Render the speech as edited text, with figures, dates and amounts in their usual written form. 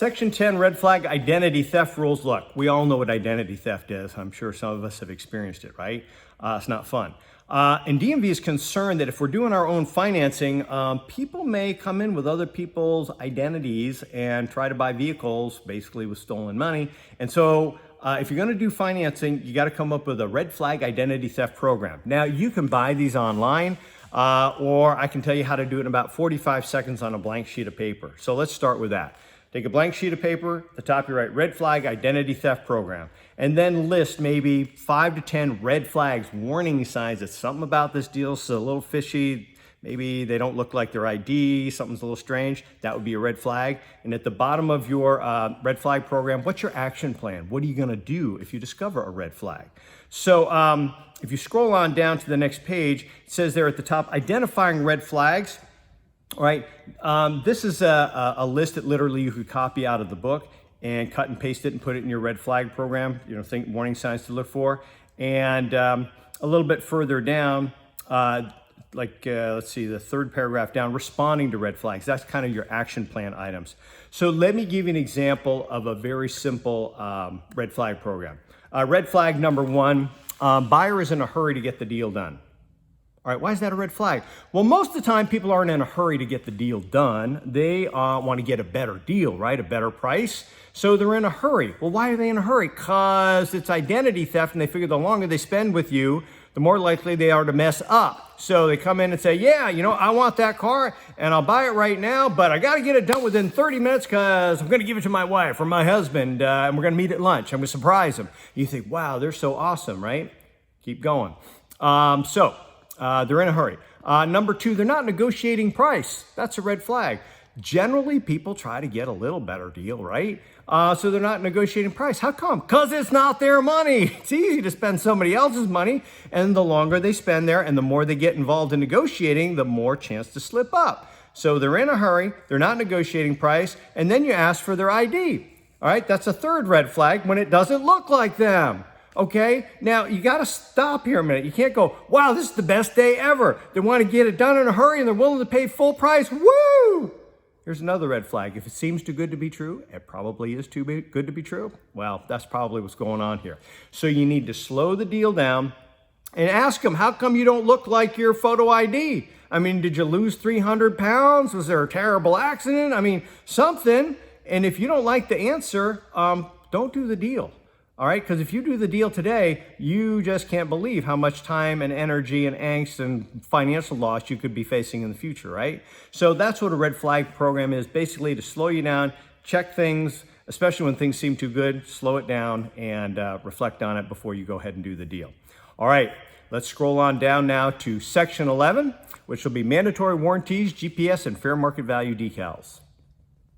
Section 10, red flag identity theft rules. Look, we all know what identity theft is. I'm sure some of us have experienced it, right? It's not fun. And DMV is concerned that if we're doing our own financing, people may come in with other people's identities and try to buy vehicles, basically with stolen money. And so if you're going to do financing, you got to come up with a red flag identity theft program. Now, you can buy these online, or I can tell you how to do it in about 45 seconds on a blank sheet of paper. So let's start with that. Take a blank sheet of paper, at the top you write red flag identity theft program, and then list maybe 5 to 10 red flags, warning signs that something about this deal's a little fishy. Maybe they don't look like their ID, something's a little strange. That would be a red flag. And at the bottom of your red flag program, what's your action plan? What are you gonna do if you discover a red flag? So if you scroll on down to the next page, it says there at the top, identifying red flags. All right, this is a list that literally you could copy out of the book and cut and paste it and put it in your red flag program, think warning signs to look for. And a little bit further down, let's see, the third paragraph down, responding to red flags. That's kind of your action plan items. So let me give you an example of a very simple red flag program. Red flag number 1, buyer is in a hurry to get the deal done. All right, why is that a red flag? Well, most of the time, people aren't in a hurry to get the deal done. They want to get a better deal, right? A better price. So they're in a hurry. Well, why are they in a hurry? Because it's identity theft, and they figure the longer they spend with you, the more likely they are to mess up. So they come in and say, yeah, I want that car, and I'll buy it right now, but I got to get it done within 30 minutes because I'm going to give it to my wife or my husband, and we're going to meet at lunch. I'm going to surprise them. You think, wow, they're so awesome, right? Keep going. They're in a hurry. Number 2, they're not negotiating price. That's a red flag. Generally, people try to get a little better deal, right? So they're not negotiating price. How come? Because it's not their money. It's easy to spend somebody else's money, and the longer they spend there and the more they get involved in negotiating, the more chance to slip up. So they're in a hurry, they're not negotiating price, and then you ask for their ID. All right, that's a third red flag when it doesn't look like them. Okay, now you got to stop here a minute. You can't go, wow, this is the best day ever. They want to get it done in a hurry and they're willing to pay full price. Woo! Here's another red flag. If it seems too good to be true, it probably is too good to be true. Well, that's probably what's going on here. So you need to slow the deal down and ask them, how come you don't look like your photo ID? I mean, did you lose 300 pounds? Was there a terrible accident? I mean, something. And if you don't like the answer, don't do the deal. All right, because if you do the deal today, you just can't believe how much time and energy and angst and financial loss you could be facing in the future, right? So that's what a red flag program is, basically to slow you down, check things, especially when things seem too good, slow it down and reflect on it before you go ahead and do the deal. All right, let's scroll on down now to section 11, which will be mandatory warranties, GPS, and fair market value decals.